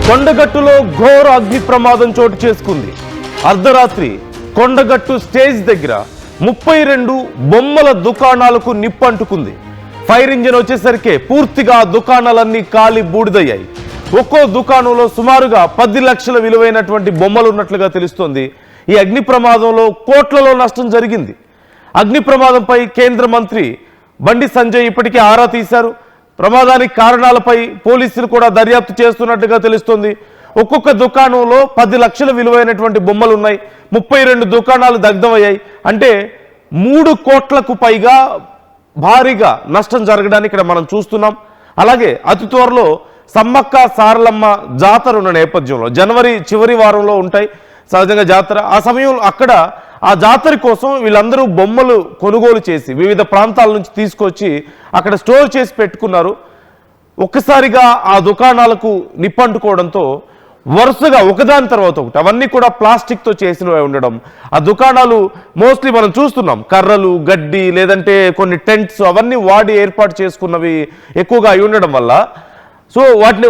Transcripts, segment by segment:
కొండగట్టులో ఘోర అగ్ని ప్రమాదం చోటు చేసుకుంది. అర్ధరాత్రి కొండగట్టు స్టేజ్ దగ్గర 32 బొమ్మల దుకాణాలకు నిప్పంటుకుంది. ఫైర్ ఇంజిన్ వచ్చేసరికి పూర్తిగా దుకాణాలన్నీ కాలి బూడిదయ్యాయి. ఒక్కో దుకాణంలో సుమారుగా 10 లక్షల విలువైనటువంటి బొమ్మలు ఉన్నట్లుగా తెలుస్తోంది. ఈ అగ్ని ప్రమాదంలో కోట్లలో నష్టం జరిగింది. అగ్ని ప్రమాదంపై కేంద్ర మంత్రి బండి సంజయ్ ఇప్పటికే ఆరా తీశారు. ప్రమాదానికి కారణాలపై పోలీసులు కూడా దర్యాప్తు చేస్తున్నట్టుగా తెలుస్తోంది. ఒక్కొక్క దుకాణంలో 10 లక్షల విలువైనటువంటి బొమ్మలు ఉన్నాయి. 32 దుకాణాలు దగ్ధమయ్యాయి. అంటే 3 కోట్లకు పైగా భారీగా నష్టం జరగడానికి ఇక్కడ మనం చూస్తున్నాం. అలాగే అతి త్వరలో సమ్మక్క సారలమ్మ జాతర ఉన్న నేపథ్యంలో జనవరి చివరి వారంలో ఉంటాయి సహజంగా జాతర. ఆ సమయంలో అక్కడ ఆ జాతర కోసం వీళ్ళందరూ బొమ్మలు కొనుగోలు చేసి వివిధ ప్రాంతాల నుంచి తీసుకొచ్చి అక్కడ స్టోర్ చేసి పెట్టుకున్నారు. ఒక్కసారిగా ఆ దుకాణాలకు నిప్పంటుకోవడంతో వరుసగా ఒకదాని తర్వాత ఒకటి అవన్నీ కూడా ప్లాస్టిక్తో చేసినవి ఉండడం, ఆ దుకాణాలు మోస్ట్లీ మనం చూస్తున్నాం కర్రలు, గడ్డి, లేదంటే కొన్ని టెంట్స్ అవన్నీ వాడి ఏర్పాటు చేసుకున్నవి ఎక్కువగా అయి ఉండడం వల్ల సో వాటిని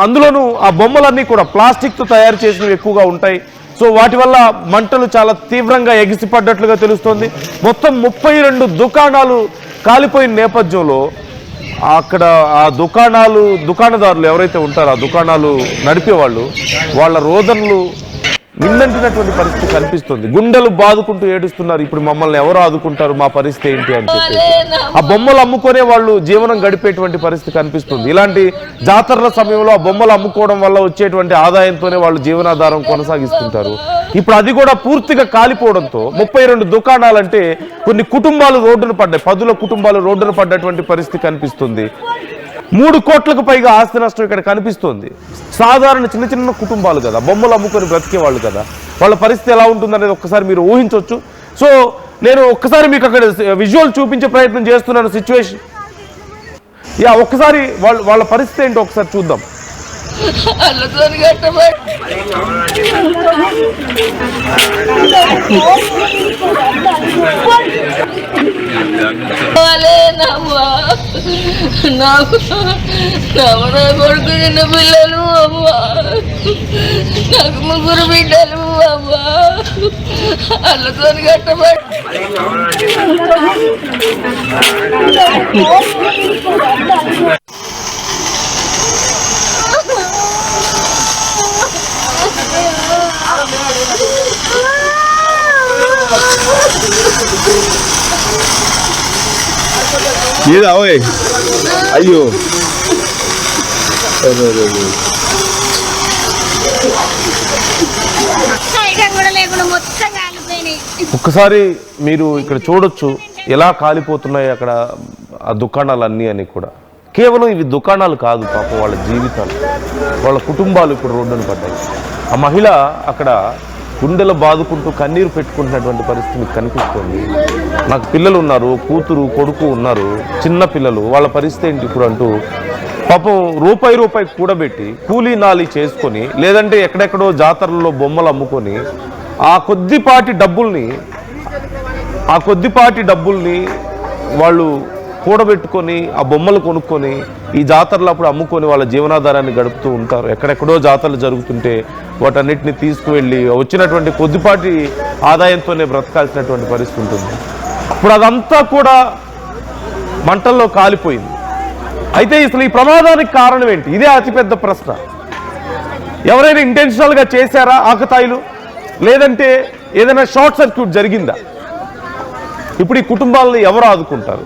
అందులోనూ ఆ బొమ్మలన్నీ కూడా ప్లాస్టిక్తో తయారు చేసినవి ఎక్కువగా ఉంటాయి. సో వాటి వల్ల మంటలు చాలా తీవ్రంగా ఎగిసిపడ్డట్లుగా తెలుస్తోంది. మొత్తం 32 దుకాణాలు కాలిపోయిన నేపథ్యంలో అక్కడ ఆ దుకాణదారులు ఎవరైతే ఉంటారో ఆ దుకాణాలు నడిపేవాళ్ళు వాళ్ళ రోదనలు నిన్నంటినటువంటి పరిస్థితి కనిపిస్తుంది. గుండెలు బాదుకుంటూ ఏడుస్తున్నారు. ఇప్పుడు మమ్మల్ని ఎవరు ఆదుకుంటారు, మా పరిస్థితి ఏంటి అని చెప్పి ఆ బొమ్మలు అమ్ముకునే వాళ్ళు జీవనం గడిపేటువంటి పరిస్థితి కనిపిస్తుంది. ఇలాంటి జాతరల సమయంలో ఆ బొమ్మలు అమ్ముకోవడం వల్ల వచ్చేటువంటి ఆదాయంతోనే వాళ్ళు జీవనాధారం కొనసాగిస్తుంటారు. ఇప్పుడు అది కూడా పూర్తిగా కాలిపోవడంతో 32 దుకాణాలంటే కొన్ని కుటుంబాలు రోడ్డున పడ్డాయి. 10 కుటుంబాలు రోడ్డున పడ్డటువంటి పరిస్థితి కనిపిస్తుంది. 3 కోట్లకు పైగా ఆస్తి నష్టం ఇక్కడ కనిపిస్తుంది. సాధారణ చిన్న చిన్న కుటుంబాలు కదా, బొమ్మలు అమ్ముకొని బ్రతికే వాళ్ళు కదా, వాళ్ళ పరిస్థితి ఎలా ఉంటుందనేది ఒక్కసారి మీరు ఊహించవచ్చు. సో నేను ఒక్కసారి మీకు అక్కడ విజువల్ చూపించే ప్రయత్నం చేస్తున్నాను సిచ్యువేషన్. ఒక్కసారి వాళ్ళ పరిస్థితి ఏంటో ఒకసారి చూద్దాం. నాకు కొడుకు చిన్న పిల్లలు అమ్మా, నాకు 3 బిడ్డలు అమ్మా, అల్లతో కట్టబడి అయ్యో ఒక్కసారి మీరు ఇక్కడ చూడొచ్చు ఎలా కాలిపోతున్నాయి అక్కడ ఆ దుకాణాలన్నీ అని కూడా. కేవలం ఇవి దుకాణాలు కాదు, పాపం వాళ్ళ జీవితాలు, వాళ్ళ కుటుంబాలు ఇప్పుడు రోడ్డున పడ్డాయి. ఆ మహిళ అక్కడ గుండెలు బాదుకుంటూ కన్నీరు పెట్టుకుంటున్నటువంటి పరిస్థితి మీకు కనిపిస్తుంది. నాకు పిల్లలు ఉన్నారు, కూతురు కొడుకు ఉన్నారు, చిన్న పిల్లలు, వాళ్ళ పరిస్థితి ఏంటి ఇప్పుడు అంటూ పాపం రూపాయి కూడబెట్టి కూలీ నాలి చేసుకొని లేదంటే ఎక్కడెక్కడో జాతరల్లో బొమ్మలు అమ్ముకొని ఆ కొద్దిపాటి డబ్బుల్ని వాళ్ళు కూడబెట్టుకొని ఆ బొమ్మలు కొనుక్కొని ఈ జాతరలు అప్పుడు అమ్ముకొని వాళ్ళ జీవనాధారాన్ని గడుపుతూ ఉంటారు. ఎక్కడెక్కడో జాతరలు జరుగుతుంటే వాటన్నిటిని తీసుకువెళ్ళి వచ్చినటువంటి కొద్దిపాటి ఆదాయంతోనే బ్రతకాల్సినటువంటి పరిస్థితి ఉంటుంది. ఇప్పుడు అదంతా కూడా మంటల్లో కాలిపోయింది. అయితే అసలు ఈ ప్రమాదానికి కారణం ఏంటి? ఇదే అతిపెద్ద ప్రశ్న. ఎవరైనా ఇంటెన్షనల్గా చేశారా ఆకతాయిలు, లేదంటే ఏదైనా షార్ట్ సర్క్యూట్ జరిగిందా? ఇప్పుడు ఈ కుటుంబాలను ఎవరు ఆదుకుంటారు?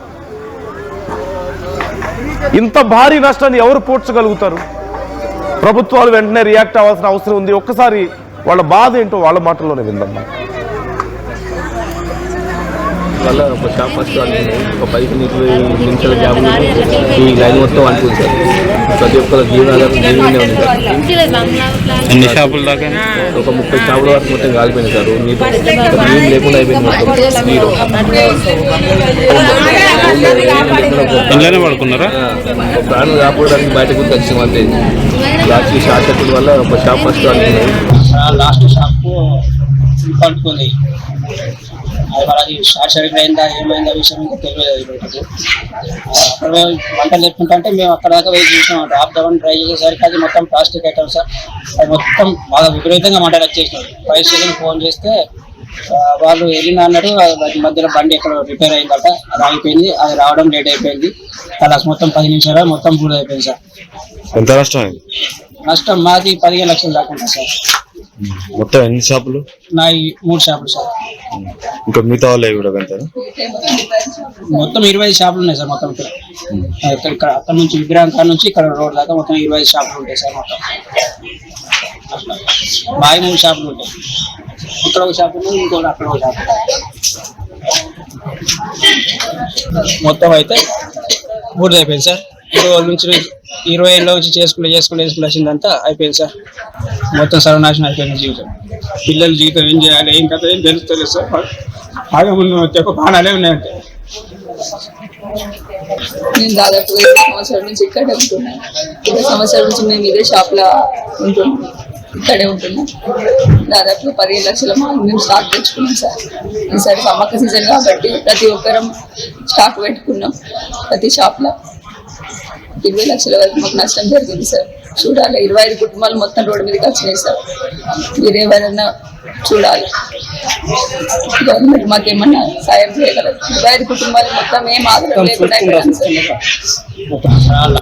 ఇంత భారీ నష్టాన్ని ఎవరు పూడ్చగలుగుతారు? ప్రభుత్వాలు వెంటనే రియాక్ట్ అవ్వాల్సిన అవసరం ఉంది. ఒక్కసారి వాళ్ళ బాధ ఏంటో వాళ్ళ మాటల్లోనే విందాం. వల్ల ఒక షాప్ ఫస్ట్ ఒక 15-20 నిమిషాల గ్యాప్లో ఈ లైన్ మొత్తం అనుకుంది సార్. ప్రతి ఒక్కరు జీవనాధారం జీవనే ఉంది సార్. ఎన్ని షాపులు దాకా? ఒక 30 షాపుల వరకు మొత్తం కాలిపోయింది సార్. నీరు లేకుండా అయిపోయింది మొత్తం. నీరు ఇంట్లోనే పడుకున్నారా? ప్రాణం రాకపోవడానికి బయటకు వచ్చి అంతే. లాస్ట్ షార్ట్ సర్క్యూట్ వల్ల ఒక షాప్ ఫస్ట్ అనుకున్నాయి. లాస్ట్ షాప్ పట్టుకుంది. మరి అది షార్ట్ సర్క్యూట్ అయిందా ఏమైందా విషయం ఇంకా తెలియదు బయటకు. అక్కడ మంటలు లేకుంటే మేము అక్కడ దాకా వెయిట్ చేసాం. ఆపుదామని ట్రై చేసేసరికి అది మొత్తం ప్లాస్టిక్ ఐటమ్ సార్, అది మొత్తం బాగా విపరీతంగా మంటలు వచ్చేసినాయి. ఫైర్ స్టేషన్ ఫోన్ చేస్తే వాళ్ళు వెళ్ళిన అన్నారు, మధ్యలో బండి ఎక్కడ రిపేర్ అయిందట, అది ఆగిపోయింది, అది రావడం లేట్ అయిపోయింది. అలా మొత్తం 10 నిమిషాలు మొత్తం పూర్తి అయిపోయింది సార్. ఎంత నష్టం అయింది? నష్టం మాది 15 లక్షలు దాకా సార్. మొత్తం ఎన్ని షాపులు? నా 3 షాపులు సార్. ఇంకా మిగతా వాళ్ళు కూడా వెళ్తారు? మొత్తం 25 షాపులు ఉన్నాయి సార్. మొత్తం ఇక్కడ అక్కడ నుంచి విగ్రహం కాడ నుంచి ఇక్కడ రోడ్ దాకా మొత్తం 25 షాపులు ఉంటాయి సార్. మొత్తం బావి 3 షాపులు ఉంటాయి. ఇక్కడ ఒక షాపు ఉంది, ఇంకోటి అక్కడ ఒక షాపు. మొత్తం అయితే పూర్తి అయిపోయింది సార్. 20 నుంచి 20 ఏళ్ళ నుంచి చేసుకుంటే వచ్చిందంతా అయిపోయింది సార్. మొత్తం సర్వనాశనం అయిపోయింది జీవితం. పిల్లల జీవితం ఏం చేయాలి ఏం కథ ఏం తెలుస్తలేదు సార్. బాగా ముందు ప్రాణాలే ఉన్నాయంటే. నేను దాదాపు 5 సంవత్సరాల నుంచి ఇక్కడే ఉంటున్నాను. 5 సంవత్సరాల నుంచి మేము ఇదే షాప్లో ఉంటున్నాం, ఇక్కడే ఉంటున్నాం. దాదాపు 15 లక్షల మాల్ మేము స్టాక్ తెచ్చుకున్నాం సార్. ఈసారి సమ్మక్క సీజన్ కాబట్టి ప్రతి ఒక్కరం స్టాక్ పెట్టుకున్నాం. ప్రతి షాప్లో 20 లక్షల వరకు మాకు నష్టం జరిగింది సార్. చూడాలి, 25 కుటుంబాలు మొత్తం రోడ్డు మీదకి వచ్చినాయి సార్. మీరేమైనా చూడాలి, గవర్నమెంట్ మాకేమన్నా సాయం చేయగలరు. 25 కుటుంబాలు మొత్తం ఏం ఆదరణ లేకుండా అయిపోయాం సార్.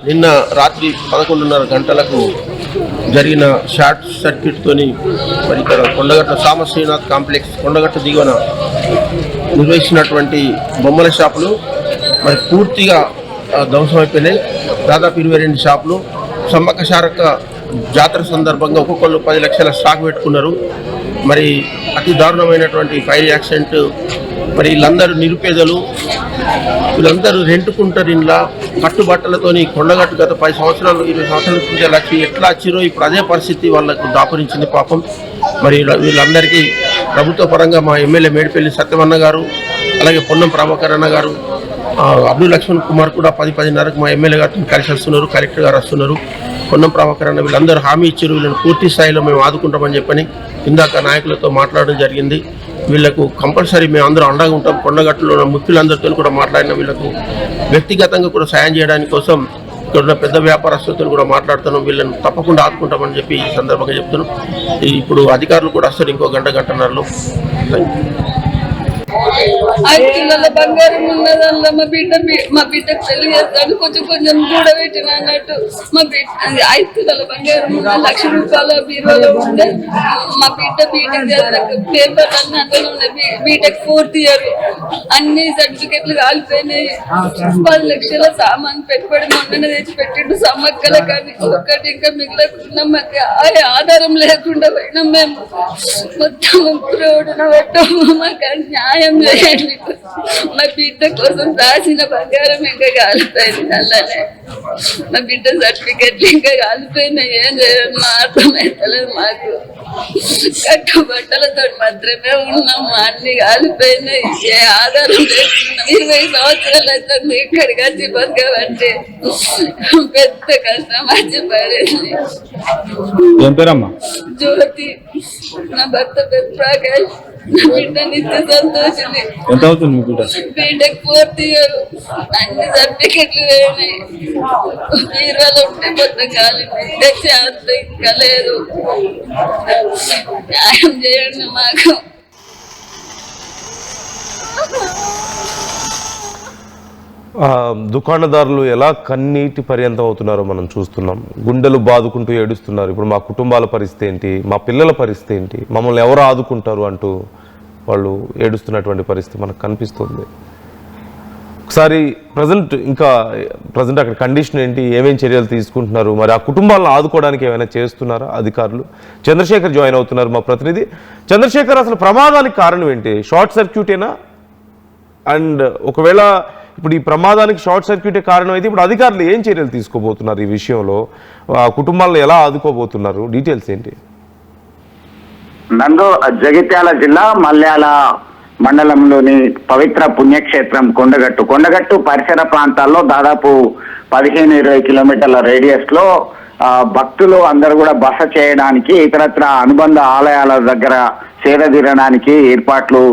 నిన్న రాత్రి 11:30 గంటలకు జరిగిన షార్ట్ సర్క్యూట్ తోని మరి ఇక్కడ కొండగట్ట సామ శ్రీనాథ్ కాంప్లెక్స్ కొండగట్ట దిగువన నిర్వహించినటువంటి బొమ్మల షాపులు మరి పూర్తిగా ధ్వంసం అయిపోయినాయి. దాదాపు 22 షాపులు. సమ్మక్క సారక్క జాతర సందర్భంగా ఒక్కొక్కరు 10 లక్షల స్టాక్ పెట్టుకున్నారు. మరి అతి దారుణమైనటువంటి ఫైర్ యాక్సిడెంట్. మరి వీళ్ళందరూ నిరుపేదలు, వీళ్ళందరూ రెంటుకుంటారు. ఇంట్లో కట్టుబట్టలతోని కొండగట్టు గత 10 సంవత్సరాలు 20 సంవత్సరాల క్రితం వచ్చి ఎట్లా వచ్చిరో ఇప్పుడు అదే పరిస్థితి వాళ్ళకు దాపురించింది పాపం. మరి వీళ్ళందరికీ ప్రభుత్వ పరంగా మా ఎమ్మెల్యే మేడిపల్లి సత్యమన్న గారు, అలాగే పొన్నం ప్రభాకర్ అన్న గారు, అబ్దుల్ లక్ష్మణ్ కుమార్ కూడా 10-10:30కు మా ఎమ్మెల్యే గారితో కలిసి వస్తున్నారు, కలెక్టర్ గారు వస్తున్నారు. పొన్నం ప్రభాకర్ అన్న వీళ్ళందరూ హామీ ఇచ్చారు, వీళ్ళని పూర్తి స్థాయిలో మేము ఆదుకుంటామని చెప్పని ఇందాక నాయకులతో మాట్లాడడం జరిగింది. వీళ్లకు కంపల్సరీ మేము అందరూ అండగా ఉంటాం. కొండగట్టులో ఉన్న ముఖ్యులందరితో కూడా మాట్లాడిన వీళ్ళకు వ్యక్తిగతంగా కూడా సాయం చేయడానికి కోసం ఇక్కడ ఉన్న పెద్ద వ్యాపారస్తులతో కూడా మాట్లాడుతున్నాం. వీళ్ళని తప్పకుండా ఆదుకుంటామని చెప్పి ఈ సందర్భంగా చెప్తున్నాం. ఇప్పుడు అధికారులు కూడా వస్తారు ఇంకో గంటన్నరలో. Thank you. 5 కిలోల బంగారం ఉన్నదల్లా మా బిడ్డకు పెళ్లి చేస్తాడు. కొంచెం కూడా పెట్టిన అన్నట్టు మా బిడ్డ 5 కిలోల బంగారం 1 లక్ష రూపాయల బీరువాలో ఉండే. మా బిడ్డ బీటెక్ చదివిన పేపర్లు అన్నీ అందులో ఉన్నాయి. బీటెక్ 4th ఇయర్ అన్ని సర్టిఫికెట్లు కాలిపోయినాయి. 10 లక్షల సామాన్ పెట్టుబడి మొన్న తెచ్చి పెట్టిండు సమ్మక్కల. కానీ ఒక్కటి ఇంకా మిగిలకుండా మాకు ఆధారం లేకుండా పోయినాం. మేము మొత్తం రోడ్డున పెట్టాము. మాకు న్యాయం చేయండి. మా బిడ్డ కోసం రాసిన బంగారం ఇంకా కాలిపోయింది. అలానే మా బిడ్డ సర్టిఫికెట్లు ఇంకా కాలిపోయినాయి. ఏం చేయాలి మా అర్థమవుతలేదు. మాకు కట్టుబట్టలతో మాత్రమే ఉన్నాము. అన్ని కాలిపోయినాయి. ఏ ఆధారం లేకున్నాం. 20 సంవత్సరాలు అవుతుంది ఇక్కడికి వచ్చి బతకబట్టి. పెద్ద కష్టం వచ్చి పడేది. ఏం పేరమ్మా? జ్యోతి. నా భర్త పేరు ప్రకాష్. నా బిడ్డ నిత్య సంతోషిని. ఎంత అవుతుంది మీ బిడ్డ? BTech 4th year. అన్ని సర్టిఫికెట్లు వేయినాయి. బీరువాలో ఉంటే మొత్తం కాలి. చేస్తే ఇంకా లేదు. న్యాయం చేయండి మాకు. దుకాణదారులు ఎలా కన్నీటి పర్యంతం అవుతున్నారో మనం చూస్తున్నాం. గుండెలు బాదుకుంటూ ఏడుస్తున్నారు. ఇప్పుడు మా కుటుంబాల పరిస్థితి ఏంటి, మా పిల్లల పరిస్థితి ఏంటి, మమ్మల్ని ఎవరు ఆదుకుంటారు అంటూ వాళ్ళు ఏడుస్తున్నటువంటి పరిస్థితి మనకు కనిపిస్తుంది. ఒకసారి ప్రజెంట్ అక్కడ కండిషన్ ఏంటి, ఏమేం చర్యలు తీసుకుంటున్నారు, మరి ఆ కుటుంబాలను ఆదుకోవడానికి ఏమైనా చేస్తున్నారా అధికారులు? చంద్రశేఖర్ జాయిన్ అవుతున్నారు, మా ప్రతినిధి. చంద్రశేఖర్, అసలు ప్రమాదానికి కారణం ఏంటి? షార్ట్ సర్క్యూటేనా? అండ్ ఒకవేళ ఇప్పుడు ఈ ప్రమాదానికి షార్ట్ సర్క్యూటే కారణం అయితే ఇప్పుడు అధికారులు ఏం చర్యలు తీసుకోబోతున్నారు ఈ విషయంలో? కుటుంబాలను ఎలా ఆదుకోబోతున్నారు? డీటెయిల్స్ ఏంటి? నందు జగిత్యాల జిల్లా మల్యాల మండలంలోని పవిత్ర పుణ్యక్షేత్రం కొండగట్టు పరిసర ప్రాంతాల్లో దాదాపు 15-20 కిలోమీటర్ల రేడియస్ లో భక్తులు అందరూ కూడా బస చేయడానికి, ఇతరత్ర అనుబంధ ఆలయాల దగ్గర సేద తీరడానికి ఏర్పాట్లు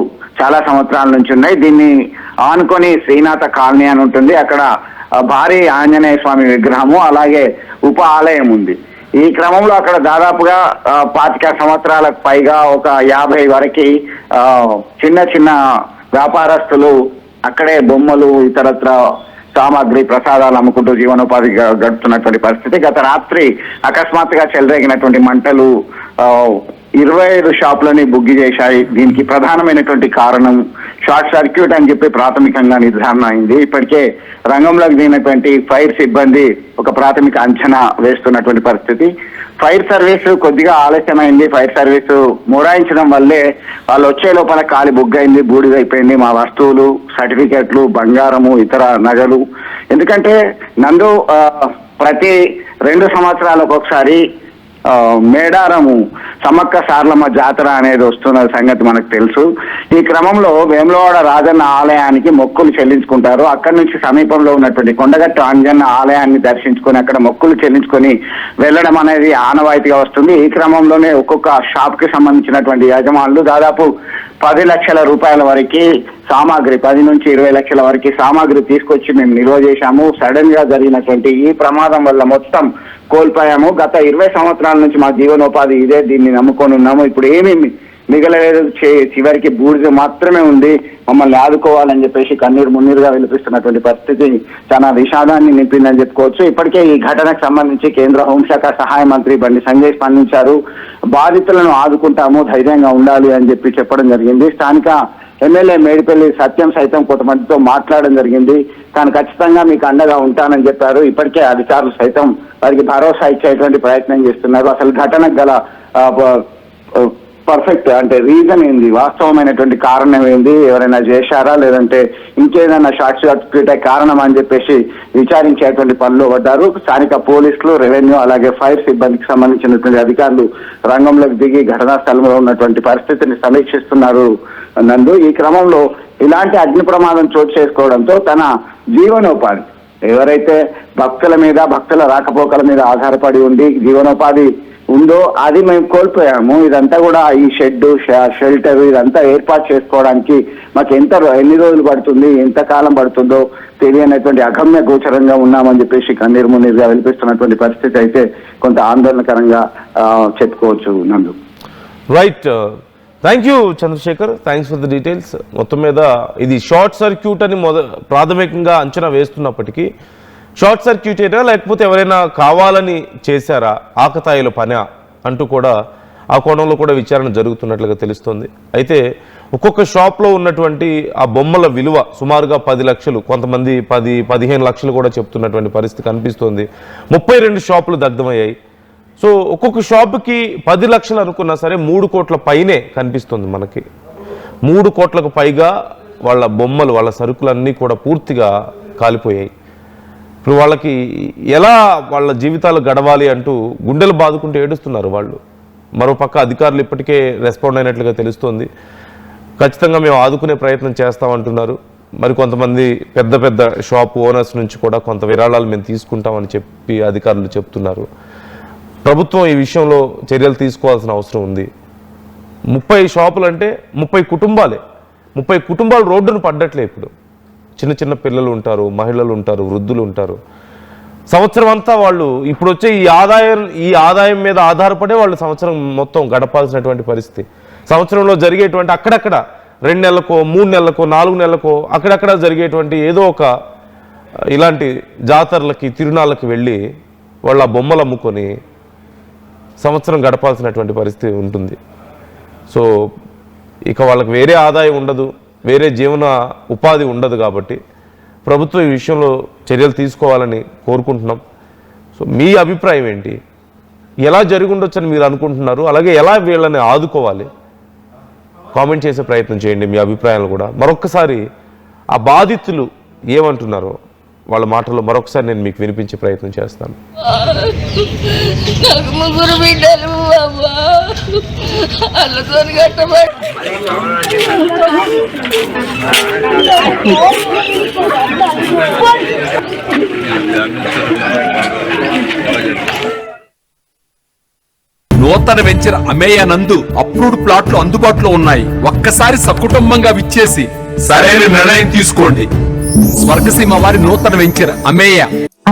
చాలా సంవత్సరాల నుంచి ఉన్నాయి. దీన్ని ఆనుకొని శ్రీనాథ కాలనీ అని ఉంటుంది. అక్కడ భారీ ఆంజనేయ స్వామి విగ్రహము అలాగే ఉప ఆలయం ఉంది. ఈ క్రమంలో అక్కడ దాదాపుగా 25 సంవత్సరాలకు పైగా ఒక 50 వరకు చిన్న చిన్న వ్యాపారస్తులు అక్కడే బొమ్మలు ఇతరత్ర సామాగ్రి ప్రసాదాలు అమ్ముకుంటూ జీవనోపాధి గడుపుతున్నటువంటి పరిస్థితి. గత రాత్రి అకస్మాత్తుగా చెలరేగినటువంటి మంటలు 25 షాపులని బుగ్గి చేశాయి. దీనికి ప్రధానమైనటువంటి కారణం షార్ట్ సర్క్యూట్ అని చెప్పి ప్రాథమికంగా నిర్ధారణ అయింది. ఇప్పటికే రంగంలోకి దిగినటువంటి ఫైర్ సిబ్బంది ఒక ప్రాథమిక అంచనా వేస్తున్నటువంటి పరిస్థితి. ఫైర్ సర్వీస్ కొద్దిగా ఆలస్యమైంది. ఫైర్ సర్వీస్ మొరాయించడం వల్లే వాళ్ళు వచ్చే లోపల కాలి బుగ్గైంది, బూడిదైపోయింది మా వస్తువులు, సర్టిఫికెట్లు, బంగారము, ఇతర నగలు. ఎందుకంటే నందు ప్రతి 2 సంవత్సరాలకు ఒకసారి మేడారము సమ్మక్క సారలమ్మ జాతర అనేది వస్తున్న సంగతి మనకు తెలుసు. ఈ క్రమంలో వేములవాడ రాజన్న ఆలయానికి మొక్కులు చెల్లించుకుంటారు. అక్కడి నుంచి సమీపంలో ఉన్నటువంటి కొండగట్టు అంజన్న ఆలయాన్ని దర్శించుకొని అక్కడ మొక్కులు చెల్లించుకొని వెళ్ళడం అనేది ఆనవాయితీగా వస్తుంది. ఈ క్రమంలోనే ఒక్కొక్క షాప్ కి సంబంధించినటువంటి యజమానులు దాదాపు 10 లక్షల రూపాయల వరకు సామాగ్రి, 10 నుంచి 20 లక్షల వరకు సామాగ్రి తీసుకొచ్చి మేము నిల్వ చేశాము. సడన్ గా జరిగినటువంటి ఈ ప్రమాదం వల్ల మొత్తం కోల్పోయాము. గత 20 సంవత్సరాల నుంచి మా జీవనోపాధి ఇదే, దీన్ని నమ్ముకొని ఉన్నాము. ఇప్పుడు ఏమీ మిగలలేదు, చివరికి బూడిద మాత్రమే ఉంది. మమ్మల్ని ఆదుకోవాలని చెప్పేసి కన్నీరు మున్నీరుగా వినిపిస్తున్నటువంటి పరిస్థితి చాలా విషాదాన్ని నింపిందని చెప్పుకోవచ్చు. ఇప్పటికే ఈ ఘటనకు సంబంధించి కేంద్ర హోంశాఖ సహాయ మంత్రి బండి సంజయ్ స్పందించారు. బాధితులను ఆదుకుంటాము, ధైర్యంగా ఉండాలి అని చెప్పడం జరిగింది. స్థానిక ఎమ్మెల్యే మేడిపల్లి సత్యం సైతం కొంతమందితో మాట్లాడడం జరిగింది. తాను ఖచ్చితంగా మీకు అండగా ఉంటానని చెప్పారు. ఇప్పటికే అధికారులు సైతం వారికి భరోసా ఇచ్చేటువంటి ప్రయత్నం చేస్తున్నారు. అసలు ఘటనకు గల పర్ఫెక్ట్ అంటే రీజన్ ఏంది, వాస్తవమైనటువంటి కారణం ఏంది, ఎవరైనా చేశారా లేదంటే ఇంకేదైనా షార్ట్ సర్క్యూట్ కారణం అని చెప్పేసి విచారించేటువంటి పనిలో పడ్డారు. స్థానిక పోలీసులు, రెవెన్యూ అలాగే ఫైర్ సిబ్బందికి సంబంధించినటువంటి అధికారులు రంగంలోకి దిగి ఘటనా స్థలంలో ఉన్నటువంటి పరిస్థితిని సమీక్షిస్తున్నారు నందు. ఈ క్రమంలో ఇలాంటి అగ్ని ప్రమాదం చోటు చేసుకోవడంతో తన జీవనోపాధి ఎవరైతే భక్తుల మీద, భక్తుల రాకపోకల మీద ఆధారపడి ఉండి జీవనోపాధి ఉందో అది మేము కోల్పోయాము. ఇదంతా కూడా ఈ షెల్టర్ ఇదంతా ఏర్పాటు చేసుకోవడానికి మాకు ఎన్ని రోజులు పడుతుంది, ఎంత కాలం పడుతుందో తెలియనటువంటి అగమ్య గోచరంగా ఉన్నామని చెప్పేసి కన్నీరు మున్నీరుగా వినిపిస్తున్నటువంటి పరిస్థితి అయితే కొంత ఆందోళనకరంగా చెప్పుకోవచ్చు Nandu. Right, thank you Chandrashekar, thanks for the details. మొత్తం మీద ఇది షార్ట్ సర్క్యూట్ అని ప్రాథమికంగా అంచనా వేస్తున్నప్పటికీ షార్ట్ సర్క్యూట్ అయినా లేకపోతే ఎవరైనా కావాలని చేశారా, ఆకతాయిల పనా అంటూ కూడా ఆ కోణంలో కూడా విచారణ జరుగుతున్నట్లుగా తెలుస్తుంది. అయితే ఒక్కొక్క షాప్లో ఉన్నటువంటి ఆ బొమ్మల విలువ సుమారుగా 10 లక్షలు, కొంతమంది 10-15 లక్షలు కూడా చెప్తున్నటువంటి పరిస్థితి కనిపిస్తుంది. 32 షాపులు దగ్ధమయ్యాయి. సో ఒక్కొక్క షాపుకి 10 లక్షలు అనుకున్నా సరే 3 కోట్ల పైనే కనిపిస్తుంది మనకి. 3 కోట్లకు పైగా వాళ్ళ బొమ్మలు, వాళ్ళ సరుకులన్నీ కూడా పూర్తిగా కాలిపోయాయి. ఇప్పుడు వాళ్ళకి ఎలా వాళ్ళ జీవితాలు గడవాలి అంటూ గుండెలు బాదుకుంటూ ఏడుస్తున్నారు వాళ్ళు. మరోపక్క అధికారులు ఇప్పటికే రెస్పాండ్ అయినట్లుగా తెలుస్తోంది. ఖచ్చితంగా మేము ఆదుకునే ప్రయత్నం చేస్తామంటున్నారు. మరి కొంతమంది పెద్ద పెద్ద షాప్ ఓనర్స్ నుంచి కూడా కొంత విరాళాలు మేము తీసుకుంటామని చెప్పి అధికారులు చెప్తున్నారు. ప్రభుత్వం ఈ విషయంలో చర్యలు తీసుకోవాల్సిన అవసరం ఉంది. 30 షాపులు అంటే 30 కుటుంబాలే. 30 కుటుంబాలు రోడ్డును పడ్డట్లే. ఇప్పుడు చిన్న చిన్న పిల్లలు ఉంటారు, మహిళలు ఉంటారు, వృద్ధులు ఉంటారు. సంవత్సరం అంతా వాళ్ళు ఇప్పుడు వచ్చే ఈ ఆదాయం మీద ఆధారపడే వాళ్ళు సంవత్సరం మొత్తం గడపాల్సినటువంటి పరిస్థితి. సంవత్సరంలో జరిగేటువంటి అక్కడక్కడ 2 నెలలకో 3 నెలలకో 4 నెలలకో అక్కడక్కడ జరిగేటువంటి ఏదో ఒక ఇలాంటి జాతరలకి, తిరునాళ్ళకి వెళ్ళి వాళ్ళు ఆ బొమ్మలు అమ్ముకొని సంవత్సరం గడపాల్సినటువంటి పరిస్థితి ఉంటుంది. సో ఇక వాళ్ళకి వేరే ఆదాయం ఉండదు, వేరే జీవన ఉపాధి ఉండదు. కాబట్టి ప్రభుత్వం ఈ విషయంలో చర్యలు తీసుకోవాలని కోరుకుంటున్నాం. సో మీ అభిప్రాయం ఏంటి? ఎలా జరిగి ఉండొచ్చని మీరు అనుకుంటున్నారు? అలాగే ఎలా వీళ్ళని ఆదుకోవాలి? కామెంట్ చేసే ప్రయత్నం చేయండి మీ అభిప్రాయాలు కూడా. మరొక్కసారి ఆ బాధితులు ఏమంటున్నారో వాళ్ళ మాటల్లో మరొకసారి నేను మీకు వినిపించే ప్రయత్నం చేస్తాను. నాకు 3 బిడ్డలు అమ్మా, అల్లతో కట్టబడి నూతన వెంచర్ అమేయ నందు అప్రూవ్డ్ ప్లాట్లు అందుబాటులో ఉన్నాయి. ఒక్కసారి సకుటుంబంగా విచ్చేసి సరైన నిర్ణయం తీసుకోండి. స్వర్గసీమ వారి నూతన వెంచర్ అమేయ.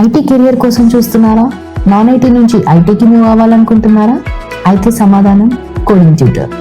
ఐటీ కెరియర్ కోసం చూస్తున్నారా? నాన్ ఐటీ నుంచి ఐటీకి మూవ్ అవ్వాలనుకుంటున్నారా? అయితే సమాధానం కోడింగ్ ట్యూటర్.